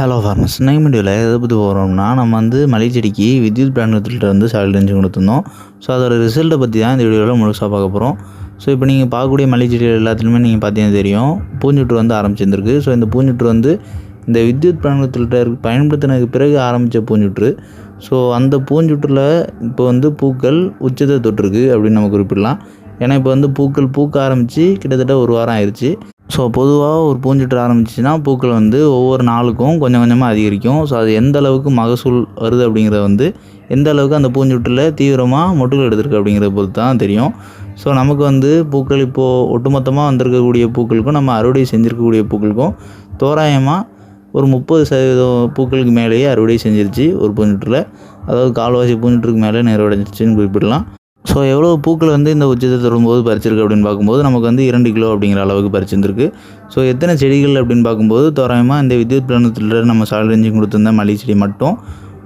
Hello farmers, இன்னைக்கு வீடியோவில் எதை பற்றி போகிறோம்னா, நம்ம மல்லிகை செடிக்கு வித்யுத் பிராண்ட் ஃபில்டர் சாயில் ரெஞ்சு கொடுத்துருந்தோம். ஸோ அதோட ரிசல்ட்டை பற்றி தான் இந்த வீடியோவில் முழுசாக பார்க்க போகிறோம். ஸோ இப்போ நீங்கள் பார்க்கக்கூடிய மல்லிகை செடிகள் எல்லாத்துலேயுமே நீங்கள் பார்த்தீங்கன்னா தெரியும், பூஞ்சுற்று ஆரம்பிச்சிருந்துருக்கு. ஸோ இந்த பூஞ்சுற்று இந்த வித்யுத் பிராண்ட் ஃபில்டர் பயன்படுத்தினதுக்கு பிறகு ஆரம்பித்த பூஞ்சுற்று. ஸோ அந்த பூஞ்சுற்றில் இப்போ பூக்கள் உச்சத்தை தொட்டிருக்கு அப்படின்னு நம்ம குறிப்பிடலாம். ஏன்னா இப்போ பூக்கள் பூக்க ஆரம்பித்து கிட்டத்தட்ட ஒரு வாரம் ஆயிடுச்சு. ஸோ பொதுவாக ஒரு பூஞ்சுற்று ஆரம்பிச்சிச்சுன்னா பூக்கள் ஒவ்வொரு நாளுக்கும் கொஞ்சம் கொஞ்சமாக அதிகரிக்கும். ஸோ அது எந்த அளவுக்கு மகசூல் வருது அப்படிங்கிறது எந்த அளவுக்கு அந்த பூஞ்சுற்றில் தீவிரமாக மொட்டுகள் எடுத்திருக்கு அப்படிங்கிறத பொறுத்து தான் தெரியும். ஸோ நமக்கு பூக்கள் இப்போது ஒட்டுமொத்தமாக வந்திருக்கக்கூடிய பூக்களுக்கும் நம்ம அறுவடை செஞ்சுருக்கக்கூடிய பூக்களுக்கும் தோராயமாக ஒரு 30% பூக்களுக்கு மேலேயே அறுவடை செஞ்சிருச்சு ஒரு பூஞ்சுற்றில். அதாவது கால்வாசி பூஞ்சுற்றுக்கு மேலே நிறைவடைஞ்சிருச்சுன்னு குறிப்பிடலாம். ஸோ எவ்வளோ பூக்கள் இந்த உச்சத்தை தொடும்போது பறிச்சிருக்கு அப்படின்னு பார்க்கும்போது நமக்கு 2 கிலோ அப்படிங்கிற அளவுக்கு பறிச்சிருந்துருக்கு. ஸோ எத்தனை செடிகள் அப்படின்னு பார்க்கும்போது தோராயமாக இந்த வித்யுத் பிராண்ட் ஃபில்டர் நம்ம சாயில் ரெஞ்சிங் கொடுத்துருந்த மல்லிகை செடி மட்டும்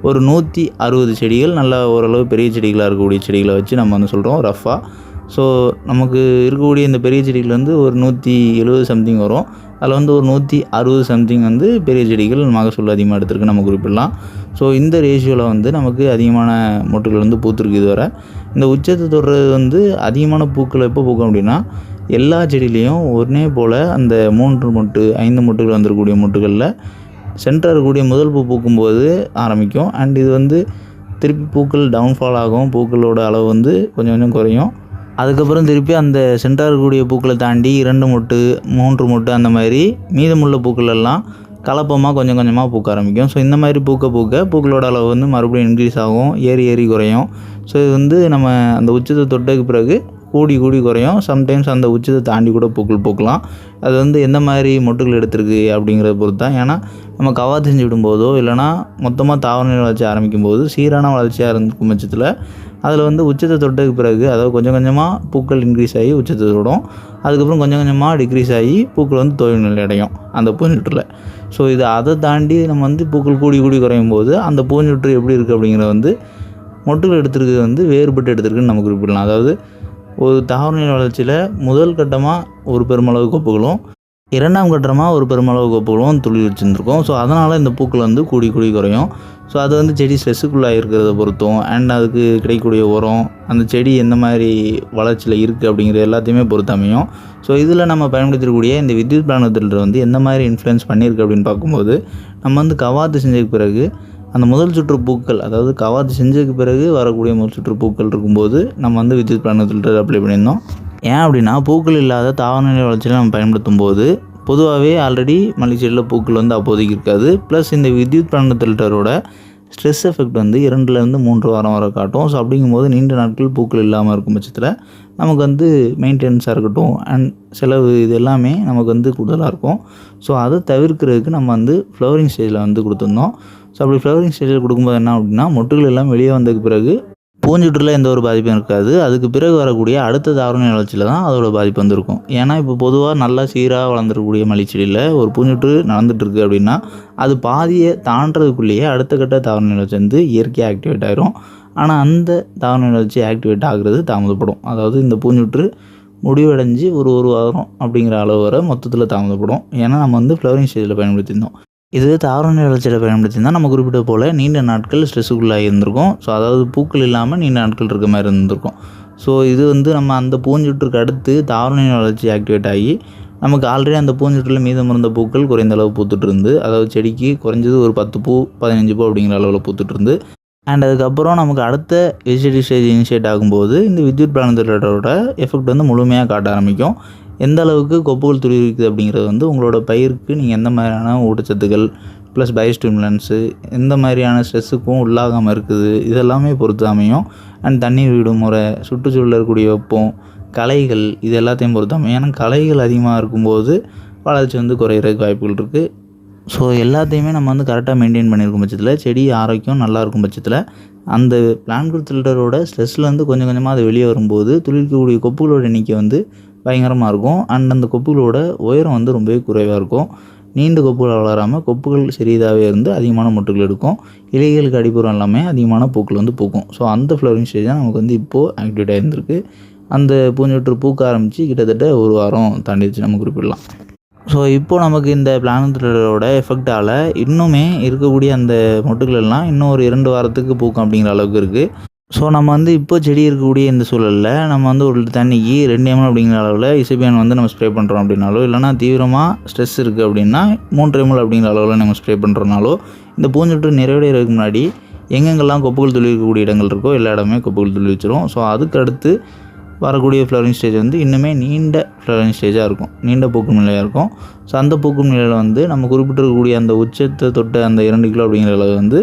ஒரு 160 செடிகள், நல்லா ஓரளவு பெரிய செடிகளாக இருக்கக்கூடிய செடிகளை வச்சு நம்ம சொல்கிறோம் ரஃபாக. ஸோ நமக்கு இருக்கக்கூடிய இந்த பெரிய செடிகள் ஒரு 170 சம்திங் வரும். அதில் ஒரு 160 சம்திங் பெரிய செடிகள் மகசூல் அதிகமாக எடுத்துருக்கு நம்ம குறிப்பிடலாம். ஸோ இந்த ரேஷியோவில் நமக்கு அதிகமான மொட்டுகள் பூத்துருக்கு. இதுவரை இந்த உச்சத்தை தொடுறது அதிகமான பூக்கள் எப்போ பூக்கும் அப்படின்னா, எல்லா செடியிலையும் ஒரே போல் அந்த 3 மொட்டு 5 மொட்டுகள் வந்துருக்கக்கூடிய மொட்டுகளில் சென்டராக இருக்கக்கூடிய முதல் பூ பூக்கும்போது ஆரம்பிக்கும். அண்ட் இது திருப்பி பூக்கள் டவுன்ஃபால் ஆகும். பூக்களோட அளவு கொஞ்சம் கொஞ்சம் குறையும். அதுக்கப்புறம் திருப்பி அந்த சென்டராக இருக்கக்கூடிய பூக்களை தாண்டி 2 மொட்டு 3 மொட்டு அந்த மாதிரி மீதமுள்ள பூக்கள் எல்லாம் கலப்பமாக கொஞ்சம் கொஞ்சமாக பூக்க ஆரம்பிக்கும். ஸோ இந்த மாதிரி பூக்க பூக்க பூக்களோட அளவு மறுபடியும் இன்க்ரீஸ் ஆகும், ஏறி குறையும். ஸோ இது நம்ம அந்த உச்சத்தை தொட்டதுக்கு பிறகு கூடி குறையும். சம்டைம்ஸ் அந்த உச்சத்தை தாண்டி கூட பூக்கள் பூக்கலாம். அது எந்த மாதிரி மொட்டுகள் எடுத்திருக்கு அப்படிங்கிறத பொறுத்து தான். ஏன்னா நம்ம கவாத்து செஞ்சு விடும்போதோ இல்லைனா மொத்தமாக தாவர வளர்ச்சி ஆரம்பிக்கும் போது சீரான வளர்ச்சியாக இருக்கும் பட்சத்தில் அதில் உச்சத்தை தொட்டதுக்கு பிறகு, அதாவது கொஞ்சம் கொஞ்சமாக பூக்கள் இன்க்ரீஸ் ஆகி உச்சத்தை தொடும். அதுக்கப்புறம் கொஞ்சம் கொஞ்சமாக டிக்ரீஸ் ஆகி பூக்கள் தொய்வு நிலை அடையும் அந்த பூஞ்சுற்றில். ஸோ அதை தாண்டி நம்ம பூக்கள் கூடி குறையும் போது அந்த பூஞ்சுற்று எப்படி இருக்குது அப்படிங்கிறது மொட்டுகள் எடுத்துருக்கு வேறுபட்டு எடுத்துருக்குன்னு நம்ம குறிப்பிடலாம். அதாவது ஒரு தாவர வளர்ச்சியில் முதல் கட்டமாக ஒரு பெருமளவு கொப்புகளும், 2ஆம் கட்டமாக ஒரு பெருமளவு கொப்புகளும் துளி வச்சுருந்துருக்கோம். ஸோ அதனால் இந்த பூக்கள் கூடி குறையும். ஸோ அது செடி ஸ்ட்ரெஸ்ஸுக்குள்ளாக இருக்கிறத பொறுத்தும், அண்ட் அதுக்கு கிடைக்கக்கூடிய உரம், அந்த செடி எந்த மாதிரி வளர்ச்சியில் இருக்குது அப்படிங்கிறது எல்லாத்தையுமே பொறுத்து அமையும். ஸோ இதில் நம்ம பயன்படுத்தக்கூடிய இந்த வித்யுத் பிராண்ட் ஃபில்டர் எந்த மாதிரி இன்ஃப்ளூயன்ஸ் பண்ணியிருக்கு அப்படின்னு பார்க்கும்போது, நம்ம கவாத்து செஞ்சதுக்கு பிறகு அந்த முதல் சுற்று பூக்கள், அதாவது கவாத்து செஞ்சதுக்கு பிறகு வரக்கூடிய முதல் சுற்று பூக்கள் இருக்கும்போது நம்ம வித்யுத் பிராண்ட் ஃபில்டர் அப்ளை பண்ணியிருந்தோம். ஏன் அப்படின்னா, பூக்கள் இல்லாத தாவரநிலை வளர்ச்சியில் நம்ம பயன்படுத்தும் போது பொதுவாகவே ஆல்ரெடி மல்லிகை செடியில் பூக்கள் அப்போதைக்கு இருக்காது. ப்ளஸ் இந்த வித்யுத் பிராண்ட் ஃபில்டரோட ஸ்ட்ரெஸ் எஃபெக்ட் 2லேருந்து 3 வாரம் வரை காட்டும். ஸோ அப்படிங்கும்போது நீண்ட நாட்கள் பூக்கள் இல்லாமல் இருக்கும் பட்சத்தில் நமக்கு மெயின்டெனன்ஸாக இருக்கட்டும் அண்ட் செலவு இது எல்லாமே நமக்கு கூடுதலாக இருக்கும். ஸோ அதை தவிர்க்கிறதுக்கு நம்ம ஃப்ளவரிங் ஸ்டேஜில் கொடுத்துருந்தோம். ஸோ அப்படி ஃப்ளவரிங் ஸ்டேஜில் கொடுக்கும்போது என்ன அப்படின்னா, மொட்டுகள் எல்லாம் வெளியே வந்ததுக்கு பிறகு பூஞ்சுற்றில் எந்த ஒரு பாதிப்பும் இருக்காது. அதுக்கு பிறகு வரக்கூடிய அடுத்த தாவர வளர்ச்சியில் தான் அதோட பாதிப்பு இருக்கும். ஏன்னா இப்போ பொதுவாக நல்லா சீராக வளர்ந்துருக்கக்கூடிய மல்லிகை செடியில் ஒரு பூஞ்சுற்று நடந்துகிட்ருக்கு அப்படின்னா, அது பாதியை தாண்டதுக்குள்ளேயே அடுத்த கட்ட தாவர வளர்ச்சி இயற்கையாக ஆக்டிவேட் ஆகிரும். ஆனால் அந்த தாவர வளர்ச்சி ஆக்டிவேட் ஆகுறது தாமதப்படும். அதாவது இந்த பூஞ்சுற்று முடிவடைஞ்சு ஒரு வாரம் அப்படிங்கிற அளவு வரை மொத்தத்தில் தாமதப்படும். ஏன்னா நம்ம ஃப்ளவரிங் ஸ்டேஜில் பயன்படுத்தியிருந்தோம். இது தாவர வளர்ச்சியில் பயன்படுத்தியிருந்தால் நம்ம குறிப்பிட்ட போல் நீண்ட நாட்கள் ஸ்ட்ரெஸ்ஸுக்குள்ளாக இருந்திருக்கும். ஸோ அதாவது பூக்கள் இல்லாமல் நீண்ட நாட்கள் இருக்க மாதிரி இருந்திருக்கும். ஸோ இது நம்ம அந்த பூஞ்சுற்றுக்கு அடுத்து தாவர வளர்ச்சி ஆக்டிவேட் ஆகி நமக்கு ஆல்ரெடி அந்த பூஞ்சுற்றில் மீதம் இருந்த பூக்கள் குறைந்த அளவு பூத்துட்டு இருந்து, அதாவது செடிக்கு குறைஞ்சது ஒரு 10 பூ 15 பூ அப்படிங்கிற அளவில் பூத்துட்டு இருந்து, அண்ட் அதுக்கப்புறம் நமக்கு அடுத்த வெஜிடேட்டிவ் ஸ்டேஜ் இனிஷியேட் ஆகும்போது இந்த வித்யுத் பிராண்ட் ஃபில்டரோட எஃபெக்ட் முழுமையாக காட்ட ஆரம்பிக்கும். எந்த அளவுக்கு கொப்புகள் துளி இருக்குது அப்படிங்கிறது உங்களோட பயிருக்கு நீங்கள் எந்த மாதிரியான ஊட்டச்சத்துக்கள் ப்ளஸ் பயோஸ்டிமுலன்ஸு எந்த மாதிரியான ஸ்ட்ரெஸ்ஸுக்கும் உள்ளாகாமல் இருக்குது இதெல்லாமே பொறுத்து அமையும். அண்ட் தண்ணீர் விடும் முறை, சுற்றுச்சூழலில் இருக்கக்கூடிய வெப்பம், களைகள் இது எல்லாத்தையும் பொறுத்து அமையும். ஏன்னா களைகள் அதிகமாக இருக்கும்போது வளர்ச்சி குறையிறதுக்கு வாய்ப்புகள் இருக்குது. ஸோ எல்லாத்தையுமே நம்ம கரெக்டாக மெயின்டைன் பண்ணியிருக்கும் பட்சத்தில் செடி ஆரோக்கியம் நல்லா இருக்கும் பட்சத்தில் அந்த பிளான்ட் ஃபில்டரோட ஸ்ட்ரெஸ்லேருந்து கொஞ்சம் கொஞ்சமாக அது வெளியே வரும்போது துளிர்க்கக்கூடிய கொப்புகளோட எண்ணிக்கை பயங்கரமாக இருக்கும். அண்ட் அந்த கொப்புகளோட உயரம் ரொம்பவே குறைவாக இருக்கும். நீண்ட கொப்புகள் வளராமல் கொப்புகள் சிறியதாகவே இருந்து அதிகமான மொட்டுகள் எடுக்கும். இலைகளுக்கு அடிப்புறம் எல்லாமே அதிகமான பூக்கள் பூக்கும். ஸோ அந்த ஃப்ளவரிங் ஸ்டேஜ் தான் நமக்கு இப்போது ஆக்டிவேட் ஆகிருந்திருக்கு. அந்த பூஞ்சுற்று பூக்க ஆரம்பித்து கிட்டத்தட்ட ஒரு வாரம் தாண்டிடுச்சு நம்ம குறிப்பிடலாம். ஸோ இப்போது நமக்கு இந்த பிளானத்தோட எஃபெக்டால் இன்னுமே இருக்கக்கூடிய அந்த மொட்டுக்கள் எல்லாம் இன்னும் ஒரு 2 வாரத்துக்கு பூக்கும் அப்படிங்கிற அளவுக்கு இருக்குது. ஸோ நம்ம வந்து இப்போ செடி இருக்கக்கூடிய இந்த சூழலில் நம்ம வந்து ஒரு தண்ணிக்கு 2 ml அப்படிங்கிற அளவில் இசைபியான் வந்து நம்ம ஸ்ப்ரே பண்ணுறோம் அப்படின்னாலோ, இல்லைனா தீவிரமாக ஸ்ட்ரெஸ் இருக்குது அப்படின்னா 3 ml அப்படிங்கிற அளவில் நம்ம ஸ்ப்ரே பண்ணுறோனாலோ, இந்த பூஞ்சொட்டு நிறைவடைகிறதுக்கு முன்னாடி எங்கெங்கெல்லாம் கொப்புகள் துளி இருக்கக்கூடிய இடங்கள் இருக்கோ எல்லா இடமே கொப்புகள் துளி வச்சிரும். ஸோ அதுக்கு அடுத்து வரக்கூடிய ஃப்ளவரிங் ஸ்டேஜ் வந்து இன்னுமே நீண்ட ஃப்ளவரிங் ஸ்டேஜாக இருக்கும், நீண்ட பூக்கும் நிலையாக இருக்கும். ஸோ அந்த பூக்கும் நிலையில் வந்து நம்ம குறிப்பிட்டிருக்கக்கூடிய அந்த உச்சத்தை தொட்ட அந்த 2 கிலோ அப்படிங்கிற அளவு வந்து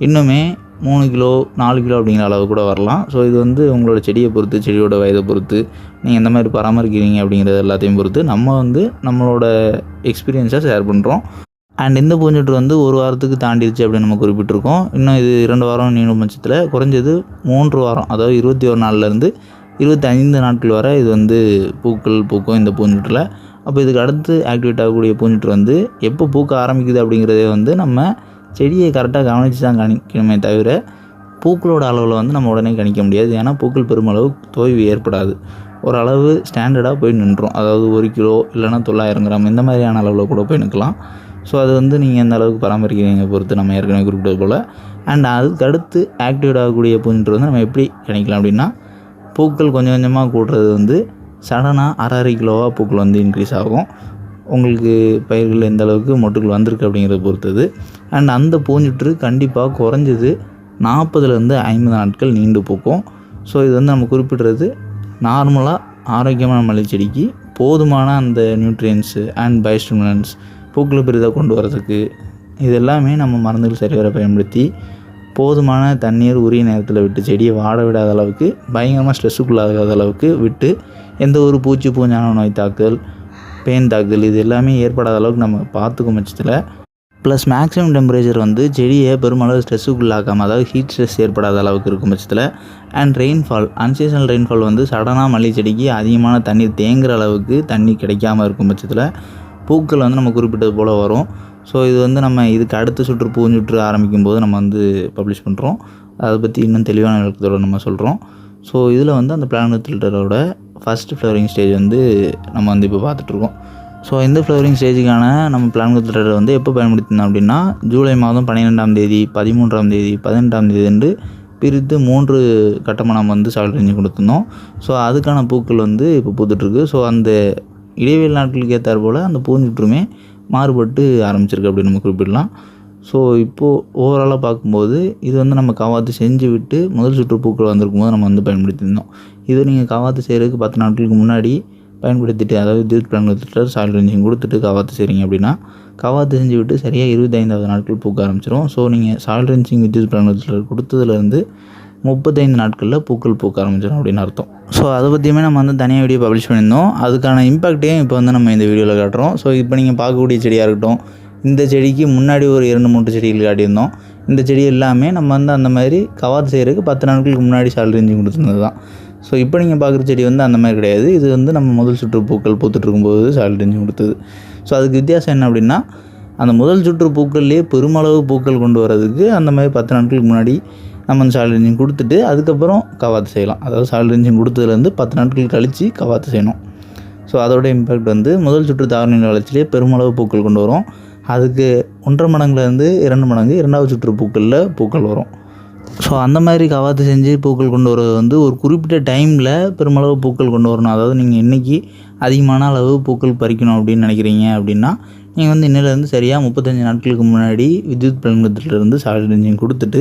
இன்னுமே 3 கிலோ 4 கிலோ அப்படிங்கிற அளவு கூட வரலாம். ஸோ இது வந்து உங்களோட செடியை பொறுத்து, செடியோட வயதை பொறுத்து, நீங்கள் எந்த மாதிரி பராமரிக்கிறீங்க அப்படிங்கிறது எல்லாத்தையும் பொறுத்து நம்ம வந்து நம்மளோட எக்ஸ்பீரியன்ஸை ஷேர் பண்ணுறோம். அண்ட் இந்த பூஞ்சொட்டு வந்து 1 வாரத்துக்கு தாண்டிடுச்சு அப்படின்னு நம்ம குறிப்பிட்டிருக்கோம். இன்னும் இது 2 வாரம் நீண்டும் பட்சத்தில் குறைஞ்சது 3 வாரம், அதாவது 21 நாள்லேருந்து 25 நாட்கள் வரை இது வந்து பூக்கள் பூக்கும் இந்த பூஞ்சொட்டில். அப்போ இதுக்கு அடுத்து ஆக்டிவேட் ஆகக்கூடிய பூஞ்சொட்டு வந்து எப்போ பூக்க ஆரம்பிக்குது அப்படிங்கிறதே வந்து நம்ம செடியை கரெக்டாக கவனித்து தான் கணிக்கணுமே தவிர பூக்களோட அளவில் வந்து நம்ம உடனே கணிக்க முடியாது. ஏன்னா பூக்கள் பெருமளவு தோய்வு ஏற்படாது, ஒரு அளவு ஸ்டாண்டர்டாக போய் நின்றோம். அதாவது 1 கிலோ இல்லைனா 900 கிராம் இந்த மாதிரியான அளவில் கூட போய் நிற்கலாம். ஸோ அது வந்து நீங்கள் எந்த அளவுக்கு பராமரிக்கிறீங்க பொறுத்து நம்ம ஏற்கனவே குறிப்பிட்டது போல். அண்ட் அதுக்கு அடுத்து ஆக்டிவேட் ஆகக்கூடிய பூஞ்சொட்டு வந்து நம்ம எப்படி கணிக்கலாம் அப்படின்னா, பூக்கள் கொஞ்சம் கொஞ்சமாக கூடுறது வந்து சடனாக அரை கிலோவாக பூக்கள் வந்து இன்க்ரீஸ் ஆகும். உங்களுக்கு பயிர்கள் எந்த அளவுக்கு மொட்டுக்கள் வந்திருக்கு அப்படிங்கிறத பொறுத்தது. அண்ட் அந்த பூஞ்சொட்டு கண்டிப்பாக குறைஞ்சது 40லேருந்து 50 நாட்கள் நீண்டு பூக்கும். ஸோ இது வந்து நம்ம குறிப்பிடுறது நார்மலாக ஆரோக்கியமான மல்லிகை செடிக்கு போதுமான அந்த நியூட்ரியன்ஸு அண்ட் பயோஸ்டிமுலன்ஸ் பூக்களை பெரிதாக கொண்டு வரதுக்கு இது எல்லாமே நம்ம மருந்துகள் சரிவர பயன்படுத்தி போதுமான தண்ணீர் உரிய நேரத்தில் விட்டு செடியை வாட விடாத அளவுக்கு, பயங்கரமாக ஸ்ட்ரெஸ்ஸுக்குள்ளாகாத அளவுக்கு விட்டு, எந்த ஒரு பூச்சி பூஞ்சான நோய் தாக்குதல், பேன் தாக்குதல் இது எல்லாமே ஏற்படாத அளவுக்கு நம்ம பார்த்துக்கும் பட்சத்தில், ப்ளஸ் மேக்ஸிமம் டெம்பரேச்சர் வந்து செடியை பெருமளவு ஸ்ட்ரெஸ்ஸுக்குள்ளாக்காமல், அதாவது ஹீட் ஸ்ட்ரெஸ் ஏற்படாத அளவுக்கு இருக்கும் பட்சத்தில், அண்ட் ரெயின்ஃபால், அன்சீசனல் ரெயின்ஃபால் வந்து சடனாக மல்லிகை செடிக்கு அதிகமான தண்ணீர் தேங்குகிற அளவுக்கு தண்ணி கிடைக்காமல் இருக்கும் பட்சத்தில் பூக்கள் வந்து நம்ம குறிப்பிட்டது போல் வரும். ஸோ இது வந்து நம்ம இதுக்கு அடுத்த சுற்று பூஞ்சொட்டு ஆரம்பிக்கும் போது நம்ம வந்து பப்ளிஷ் பண்ணுறோம். அதை பற்றி இன்னும் தெளிவான விளக்கத்தோடு நம்ம சொல்கிறோம். ஸோ இதில் வந்து அந்த பிளானத்தோட ஃபஸ்ட்டு ஃப்ளவரிங் ஸ்டேஜ் வந்து நம்ம வந்து இப்போ பார்த்துட்ருக்கோம். ஸோ இந்த ஃப்ளவரிங் ஸ்டேஜுக்கான நம்ம பிளானத்தோட வந்து எப்போ பயன்படுத்தினோம் அப்படின்னா, ஜூலை மாதம் 12ஆம் தேதி, 13ஆம் தேதி, 18ஆம் தேதி என்று பிரித்து 3 கட்டமாக நம்ம வந்து சாயில் ரெஞ்சு கொடுத்துருந்தோம். ஸோ அதுக்கான பூக்கள் வந்து இப்போ பூத்துட்ருக்கு. ஸோ அந்த இடைவெளி நாட்களுக்கு ஏற்றார் போல் அந்த பூஞ்சொட்டுமே மாறுபட்டு ஆரம்பிச்சிருக்கு அப்படின்னு நம்ம குறிப்பிடலாம். ஸோ இப்போது ஓவராலாக பார்க்கும்போது இது வந்து நம்ம கவாத்து செஞ்சு விட்டு முதல் சுற்று பூக்கள் வந்திருக்கும் போது நம்ம வந்து பயன்படுத்தியிருந்தோம். இது நீங்கள் கவாத்து செய்கிறதுக்கு 10 நாட்களுக்கு முன்னாடி பயன்படுத்திட்டு, அதாவது வித்யுத் பிளானத்தோட சாயில் ரெஞ்சிங் கொடுத்துட்டு கவாத்து செய்கிறீங்க அப்படின்னா, கவாத்து செஞ்சு விட்டு சரியாக 25வது நாட்கள் பூக்க ஆரம்பிச்சிடும். ஸோ நீங்கள் சாயில் ரெஞ்சிங் வித்யுத் பிளானத்தோட கொடுத்ததுலேருந்து 35 நாட்களில் பூக்கள் பூக்க ஆரம்பிச்சிடும் அப்படின்னு அர்த்தம். ஸோ அதை பற்றியுமே நம்ம வந்து தனியாக வீடியோ பப்ளிஷ் பண்ணியிருந்தோம். அதுக்கான இம்பாக்டையும் இப்போ வந்து நம்ம இந்த வீடியோவில் காட்டுறோம். ஸோ இப்போ நீங்கள் பார்க்கக்கூடிய செடியாக இருக்கட்டும், இந்த செடிக்கு முன்னாடி ஒரு 2-3 செடிகள் காட்டியிருந்தோம். இந்த செடி எல்லாமே நம்ம வந்து அந்த மாதிரி கவாத்து செய்கிறதுக்கு 10 நாட்களுக்கு முன்னாடி சாயில் ரெஞ்சிங் கொடுத்துருந்தது தான். ஸோ இப்போ நீங்கள் பார்க்குற செடி வந்து அந்த மாதிரி கிடையாது. இது வந்து நம்ம முதல் சுற்று பூக்கள் பூத்துட்டு இருக்கும்போது சாயில் ரெஞ்சிங் கொடுத்தது. ஸோ அதுக்கு வித்தியாசம் என்ன அப்படின்னா, அந்த முதல் சுற்று பூக்கள்லேயே பெருமளவு பூக்கள் கொண்டு வரதுக்கு அந்த மாதிரி 10 நாட்களுக்கு முன்னாடி நம்ம அந்த சாயில் ரெஞ்சிங் கொடுத்துட்டு அதுக்கப்புறம் கவாத்து செய்யலாம். அதாவது சாயில் ரெஞ்சிங் கொடுத்ததுலேருந்து 10 நாட்கள் கழித்து கவாத்து செய்யணும். ஸோ அதோட இம்பேக்ட் வந்து முதல் சுற்று தாவரநிலை வளர்ச்சியிலே பெருமளவு பூக்கள் கொண்டு வரும். அதுக்கு 1.5 மடங்குலேருந்து 2 மடங்கு 2வது சுற்று பூக்களில் பூக்கள் வரும். ஸோ அந்த மாதிரி கவாத்து செஞ்சு பூக்கள் கொண்டு வரது வந்து ஒரு குறிப்பிட்ட டைமில் பெருமளவு பூக்கள் கொண்டு வரணும். அதாவது நீங்கள் இன்றைக்கி அதிகமான அளவு பூக்கள் பறிக்கணும் அப்படின்னு நினைக்கிறீங்க அப்படின்னா, நீங்கள் வந்து இன்னிலேருந்து சரியாக 35 நாட்களுக்கு முன்னாடி வித்யுத் பிளானத்திலிருந்து சாயில் ரெஞ்சிங் கொடுத்துட்டு,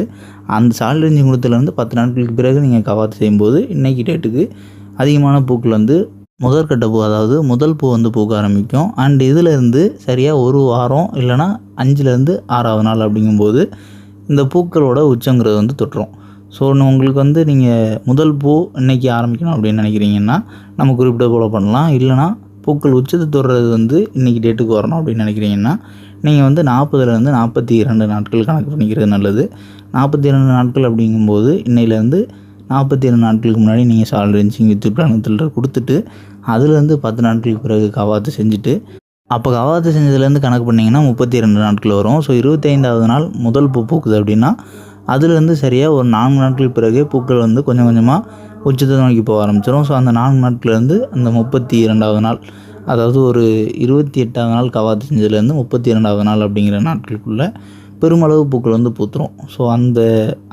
அந்த சாயில் ரெஞ்சிங் கொடுத்ததுலேருந்து 10 நாட்களுக்கு பிறகு நீங்கள் கவாத்து செய்யும்போது இன்றைக்கி டேட்டுக்கு அதிகமான பூக்கள் வந்து முதற்கட்ட பூ, அதாவது முதல் பூ வந்து பூக்க ஆரம்பிக்கும். அண்ட் இதிலேருந்து சரியாக 1 வாரம் இல்லைனா 5லேருந்து 6வது நாள் அப்படிங்கும்போது இந்த பூக்களோட உச்சங்கிறது வந்து தொட்டுரும். ஸோ உங்களுக்கு வந்து நீங்கள் முதல் பூ இன்றைக்கி ஆரம்பிக்கணும் அப்படின்னு நினைக்கிறீங்கன்னா நம்ம குறிப்பிட்ட போல் பண்ணலாம். இல்லைனா பூக்கள் உச்சத்தை தொடுறது வந்து இன்றைக்கி டேட்டுக்கு வரணும் அப்படின்னு நினைக்கிறீங்கன்னா நீங்கள் வந்து 40லேருந்து 42 நாட்கள் கணக்கு பண்ணிக்கிறது நல்லது. 42 நாட்கள் அப்படிங்கும்போது இன்னையிலேருந்து 42 நாட்களுக்கு முன்னாடி நீங்கள் சாயில் ரெஞ்சிங் வித்யுத் பிளானத்தில் கொடுத்துட்டு அதுலேருந்து 10 நாட்களுக்கு பிறகு கவாத்து செஞ்சுட்டு, அப்போ கவாத்து செஞ்சதுலேருந்து கணக்கு பண்ணிங்கன்னா 32 நாட்கள் வரும். ஸோ 25வது நாள் முதல் பூ பூக்குது அப்படின்னா அதுலேருந்து சரியாக ஒரு 4 நாட்கள் பிறகு பூக்கள் வந்து கொஞ்சம் கொஞ்சமாக உச்சத்தை நோக்கி போக ஆரம்பிச்சிடும். ஸோ அந்த 4 நாட்கள்லேருந்து அந்த 32வது நாள் அதாவது ஒரு 28வது நாள் கவாத்து செஞ்சதுலேருந்து 32வது நாள் அப்படிங்கிற நாட்களுக்குள்ளே பெருமளவு பூக்கள் வந்து பூத்துரும். ஸோ அந்த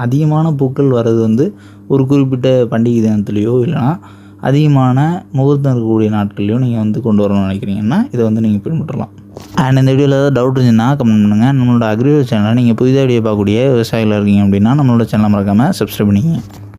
அதிகமான பூக்கள் வர்றது வந்து ஒரு குறிப்பிட்ட பண்டிகை தினத்துலேயோ இல்லைனா அதிகமான முகூர்த்தம் இருக்கக்கூடிய நாட்கள்லையோ நீங்கள் வந்து கொண்டு வரணும்னு நினைக்கிறீங்கன்னா இதை வந்து நீங்கள் பின்பற்றலாம். அண்ட் இந்த வீடியோவில் ஏதாவது டவுட் இருந்துச்சுன்னா கமெண்ட் பண்ணுங்கள். நம்மளோட அக்ரிகல்ச்சர் சேனலை நீங்கள் புதிதாக வீடியோ பார்க்கக்கூடிய விவசாயிகள் இருக்கீங்க அப்படின்னா நம்மளோட சேனலை மறக்காமல் சப்ஸ்கிரைப் பண்ணிக்கங்க.